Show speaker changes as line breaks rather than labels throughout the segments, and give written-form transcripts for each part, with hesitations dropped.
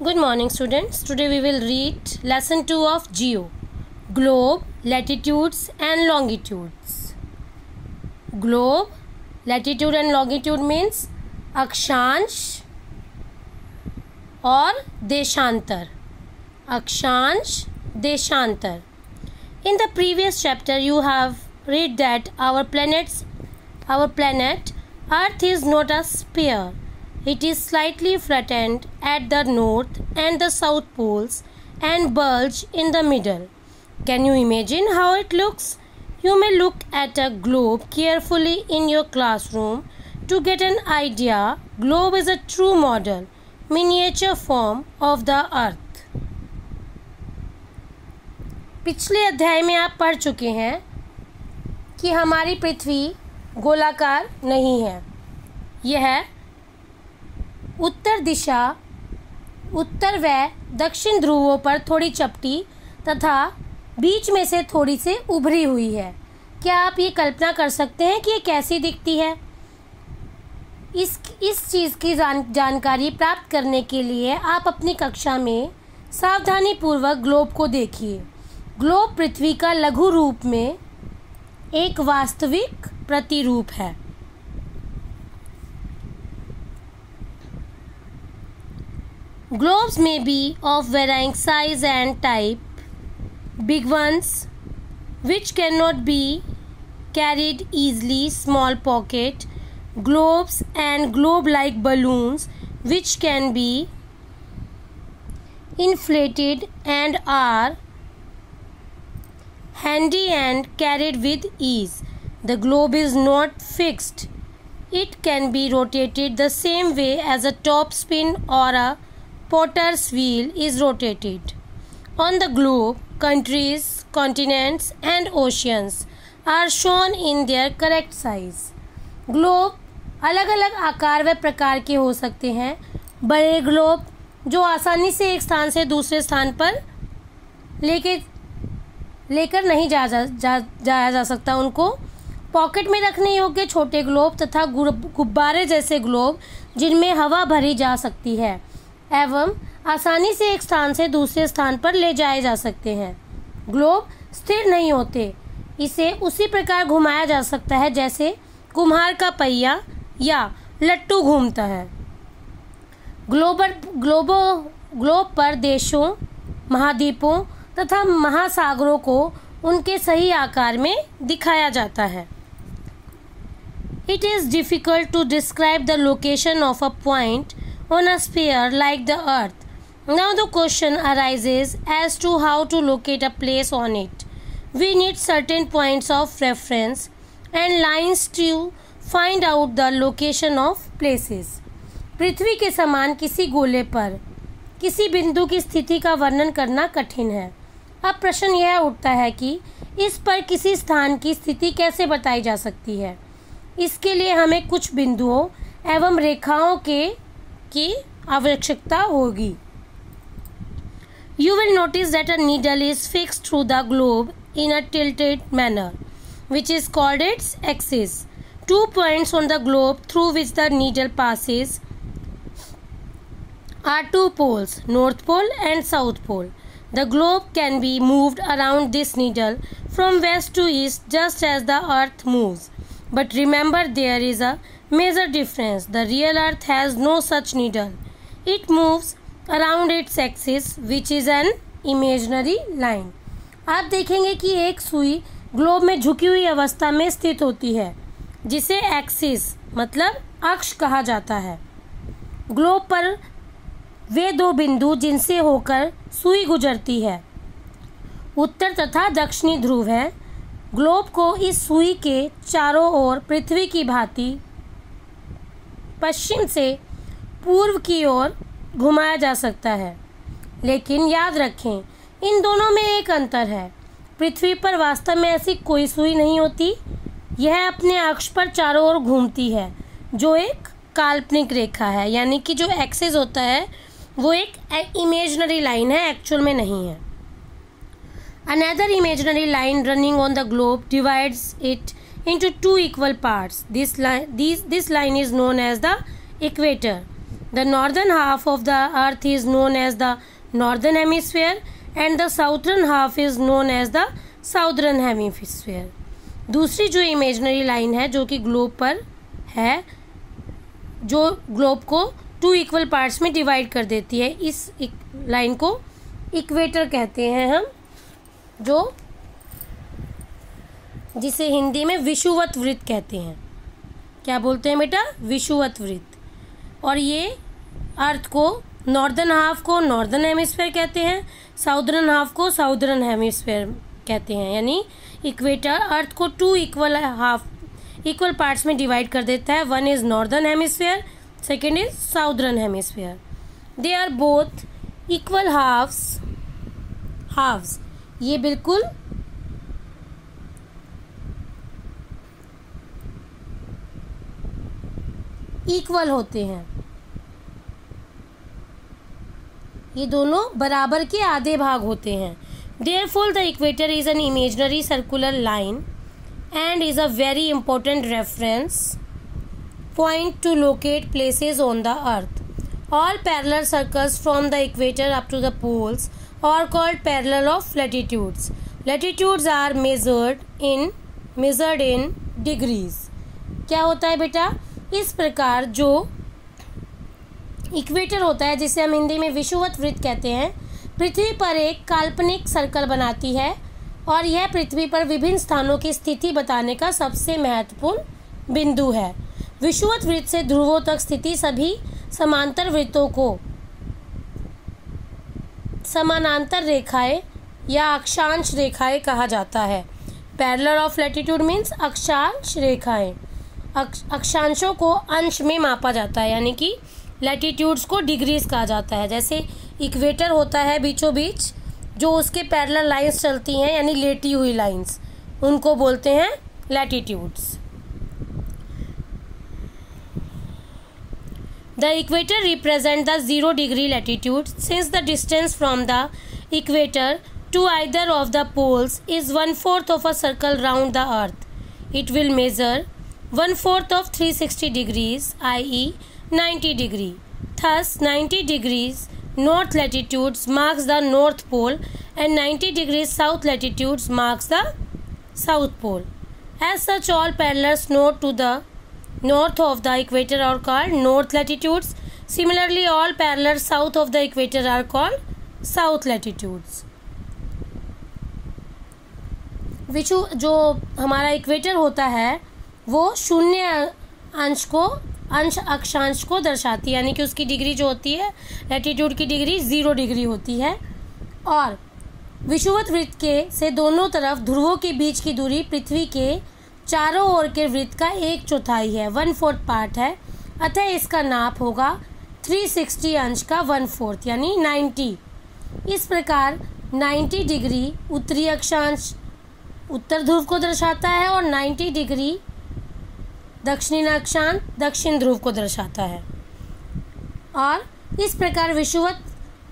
Good morning, students. Today we will read lesson 2 of Geo. Globe, latitudes and longitudes. Globe, latitude and longitude means अक्षांश और देशांतर. अक्षांश, देशांतर. In the previous chapter you have read that our planet Earth is not a sphere. It is slightly flattened at the north and the south poles and bulge in the middle. Can you imagine how it looks? You may look at a globe carefully in your classroom to get an idea. Globe is a true model, miniature form of the earth. पिछले अध्याय में आप पढ़ चुके हैं कि हमारी पृथ्वी गोलाकार नहीं है. यह उत्तर दिशा, उत्तर व दक्षिण ध्रुवों पर थोड़ी चपटी तथा बीच में से थोड़ी से उभरी हुई है. क्या आप ये कल्पना कर सकते हैं कि ये कैसी दिखती है? इस चीज़ की जानकारी प्राप्त करने के लिए आप अपनी कक्षा में सावधानीपूर्वक ग्लोब को देखिए. ग्लोब पृथ्वी का लघु रूप में एक वास्तविक प्रतिरूप है. Globes may be of varying size and type. Big ones, which cannot be carried easily, small pocket globes, and globe-like balloons, which can be inflated and are handy and carried with ease. The globe is not fixed. It can be rotated the same way as a top spin or a potter's wheel is rotated. On the globe, countries, continents and oceans are shown in their correct size. Globe अलग अलग आकार व प्रकार के हो सकते हैं. बड़े ग्लोब जो आसानी से एक स्थान से दूसरे स्थान पर लेकर नहीं जाया जा सकता, उनको पॉकेट में रखने योग्य छोटे ग्लोब तथा गुब्बारे जैसे ग्लोब जिनमें हवा भरी जा सकती है एवं आसानी से एक स्थान से दूसरे स्थान पर ले जाए जा सकते हैं. ग्लोब स्थिर नहीं होते. इसे उसी प्रकार घुमाया जा सकता है जैसे कुम्हार का पहिया या लट्टू घूमता है. ग्लोब पर देशों, महाद्वीपों तथा महासागरों को उनके सही आकार में दिखाया जाता है. It is difficult to describe the location of a point on a sphere like the earth. Now the question arises as to how to locate a place on it. We need certain points of reference and lines to find out the location of places. पृथ्वी के समान किसी गोले पर किसी बिंदु की स्थिति का वर्णन करना कठिन है. अब प्रश्न यह उठता है कि इस पर किसी स्थान की स्थिति कैसे बताई जा सकती है. इसके लिए हमें कुछ बिंदुओं एवं रेखाओं की आवश्यकता होगी. You will notice that a needle is fixed through the globe in a tilted manner, which is called its axis. 2 points on the globe through which the needle passes are 2 poles, North Pole and South Pole. The globe can be moved around this needle from west to east just as the earth moves. But remember, there is a major difference. The real earth has no such needle. It moves around its axis, which is an imaginary line. आप देखेंगे कि एक सुई globe में झुकी हुई अवस्था में स्थित होती है जिसे एक्सिस मतलब अक्ष कहा जाता है. ग्लोब पर वे 2 बिंदु जिनसे होकर सुई गुजरती है उत्तर तथा दक्षिणी ध्रुव है. ग्लोब को इस सुई के चारों ओर पृथ्वी की भांति पश्चिम से पूर्व की ओर घुमाया जा सकता है. लेकिन याद रखें, इन दोनों में एक अंतर है. पृथ्वी पर वास्तव में ऐसी कोई सुई नहीं होती. यह अपने अक्ष पर चारों ओर घूमती है जो एक काल्पनिक रेखा है, यानी कि जो एक्सिस होता है वो एक इमेजिनरी लाइन है, एक्चुअल में नहीं है. Another imaginary line running on the globe divides it into 2 equal parts. This line is known as the equator. The northern half of the earth is known as the northern hemisphere and the southern half is known as the southern hemisphere. दूसरी जो imaginary line है जो कि globe पर है, जो globe को 2 equal parts में डिवाइड कर देती है, इस लाइन को इक्वेटर कहते हैं हम, जो जिसे हिंदी में विषुवत वृत्त कहते हैं। क्या बोलते हैं बेटा? विषुवत वृत्त। और ये अर्थ को नॉर्दर्न हाफ को नॉर्दर्न हेमिस्फीयर कहते हैं, साउदर्न हाफ को साउदर्न हेमिस्फीयर कहते हैं। यानी इक्वेटर अर्थ को 2 इक्वल पार्ट्स में डिवाइड कर देता है। One is northern hemisphere, second is southern hemisphere. They are both equal halves. ये बिल्कुल इक्वल होते हैं, ये दोनों बराबर के आधे भाग होते हैं। Therefore, the equator is an imaginary circular line and is a very important reference point to locate places on the earth. All parallel circles from the equator up to the poles are called parallel of latitudes. Latitudes are measured in degrees. क्या होता है बेटा? इस प्रकार जो equator होता है, जिसे हम हिंदी में विषुवत वृत्त कहते हैं, पृथ्वी पर एक काल्पनिक सर्कल बनाती है और यह पृथ्वी पर विभिन्न स्थानों की स्थिति बताने का सबसे महत्वपूर्ण बिंदु है। विषुवत वृत्त से ध्रुवों तक स्थिति सभी समांतर वृत्तों को समानांतर रेखाएं या अक्षांश रेखाएं कहा जाता है। पैरेलल ऑफ लैटिट्यूड मीन्स अक्षांश रेखाएं। अक्षांशों को अंश में मापा जाता है, यानी कि लैटिट्यूड्स को डिग्रीज कहा जाता है। जैसे इक्वेटर होता है बीचों बीच, जो उसके पैरेलल लाइंस चलती हैं, यानी लेटी हुई लाइंस, उनको बोलते हैं latitudes. The equator represent the 0 degree latitude since the distance from the equator to either of the poles is 1/4 of a circle round the earth. It will measure 1/4 of 360 degrees, i.e. 90 degree. Thus, 90 degrees north latitudes marks the North Pole and 90 degrees south latitudes marks the South Pole. As such, all parallels north to the north of the equator are called north latitudes. Similarly, all parallels south of the equator are called south latitudes. जो हमारा equator होता है वो 0 अंश अक्षांश को दर्शाती है, यानी कि उसकी डिग्री जो होती है, लैटिट्यूड की डिग्री 0 डिग्री होती है। और विषुवत वृत्त के से दोनों तरफ ध्रुवों के बीच की दूरी पृथ्वी के चारों ओर के वृत्त का 1/4 है, 1/4 पार्ट है। अतः इसका नाप होगा 360 अंश का 1/4 यानी 90। इस प्रकार 90 डिग्री उत्तरी अक्षांश उत्तर ध्रुव को दर्शाता है और 90 डिग्री दक्षिणी अक्षांश दक्षिण ध्रुव को दर्शाता है। और इस प्रकार विषुवत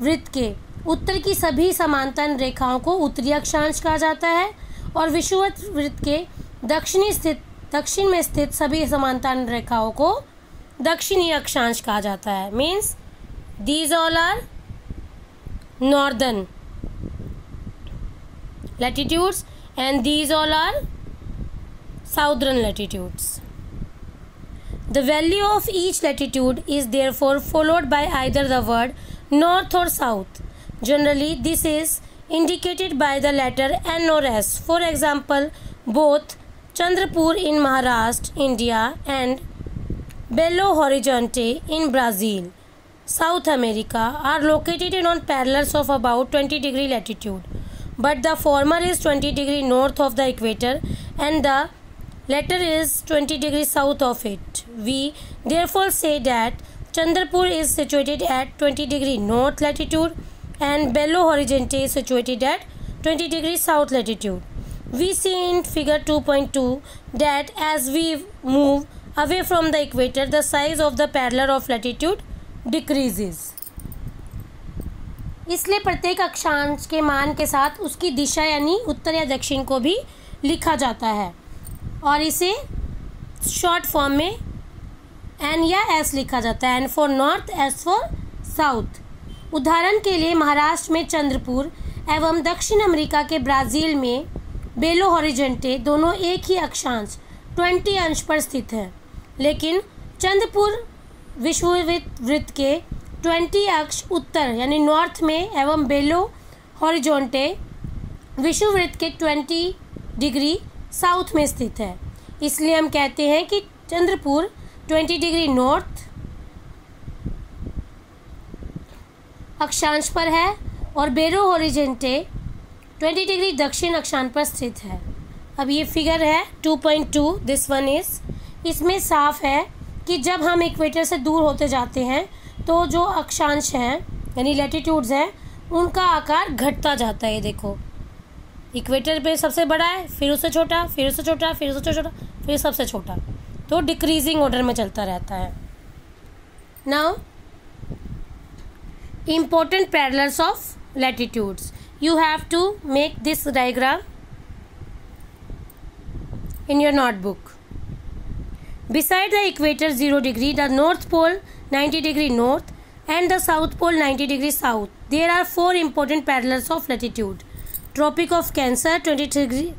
वृत्त के उत्तर की सभी समांतर रेखाओं को उत्तरी अक्षांश कहा जाता है और विषुवत वृत्त के दक्षिण में स्थित सभी समांतर रेखाओं को दक्षिणी अक्षांश कहा जाता है। Means these all are northern latitudes and these all are southern latitudes. The value of each latitude is therefore followed by either the word north or south. Generally, this is indicated by the letter N or S. For example, both Chandrapur in Maharashtra, India and Belo Horizonte in Brazil, South America, are located on parallels of about 20 degree latitude. But the former is 20 degree north of the equator and the latter is 20 degrees south of it. We therefore say that Chandrapur is situated at 20 degree north latitude and Belo Horizonte is situated at 20 degree south latitude. We see in figure 2.2 that as we move away from the equator, the size of the parallel of latitude decreases. इसलिए प्रत्येक अक्षांश के मान के साथ उसकी दिशा यानी उत्तर या दक्षिण को भी लिखा जाता है और इसे शॉर्ट फॉर्म में एन या एस लिखा जाता है, N for north, S for south. उदाहरण के लिए महाराष्ट्र में चंद्रपुर एवं दक्षिण अमेरिका के ब्राज़ील में बेलो हॉरिजॉन्टे दोनों एक ही अक्षांश 20 अंश पर स्थित है, लेकिन चंद्रपुर विषुववृत्त वृत्त के 20 अक्ष उत्तर यानी नॉर्थ में एवं बेलो हॉरिजॉन्टे विषुववृत्त के 20 डिग्री साउथ में स्थित है। इसलिए हम कहते हैं कि चंद्रपुर 20 डिग्री नॉर्थ अक्षांश पर है और बेलो हॉरिजॉन्टे 20 डिग्री दक्षिण अक्षांश पर स्थित है। अब ये फिगर है 2.2, दिस वन इज, इसमें साफ है कि जब हम इक्वेटर से दूर होते जाते हैं तो जो अक्षांश हैं यानी लैटिट्यूड्स हैं उनका आकार घटता जाता है। ये देखो, इक्वेटर पे सबसे बड़ा है, फिर उससे छोटा, फिर उससे छोटा, फिर उससे छोटा, फिर सबसे छोटा, तो डिक्रीजिंग ऑर्डर में चलता रहता है। Now important parallels of latitudes, you have to make this diagram in your notebook. Beside the equator 0 degree, the north pole 90 degree north and the south pole 90 degree south, there are 4 important parallels of latitude. Tropic of Cancer 23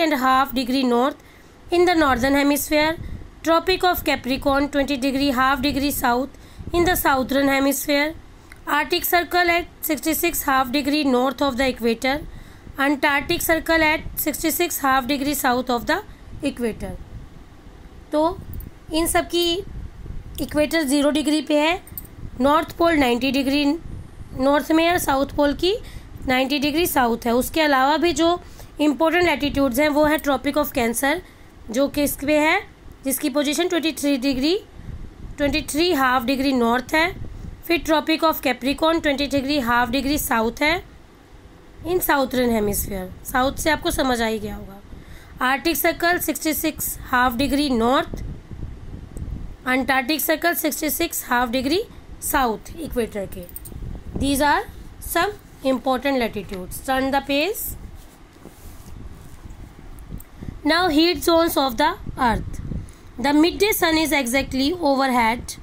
and a half degree north in the northern hemisphere. Tropic of Capricorn 20 degree half degree south in the southern hemisphere. Arctic Circle at 66 half degree north of the equator. Antarctic Circle at 66 half degree south of the equator. तो इन सब की equator 0 degree पे है, north pole 90 degree north में है, south pole की 90 degree south है। उसके अलावा भी जो इम्पोर्टेंट लैटिट्यूड्स हैं वो है ट्रॉपिक ऑफ कैंसर जो कि इस पे है, जिसकी पोजीशन 23 हाफ डिग्री नॉर्थ है। फिर tropic of Capricorn 20 degree half degree south है इन साउथर्न हेमिस्फीयर। साउथ से आपको समझ आ ही गया होगा। Arctic circle 66 half degree north, Antarctic circle 66 half degree south equator के। These are some important latitudes. Turn the page. Now heat zones of the earth. The midday sun is exactly overhead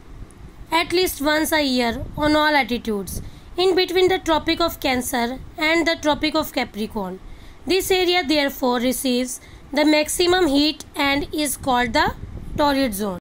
at least once a year on all latitudes in between the Tropic of Cancer and the Tropic of Capricorn. This area therefore receives the maximum heat and is called the torrid zone.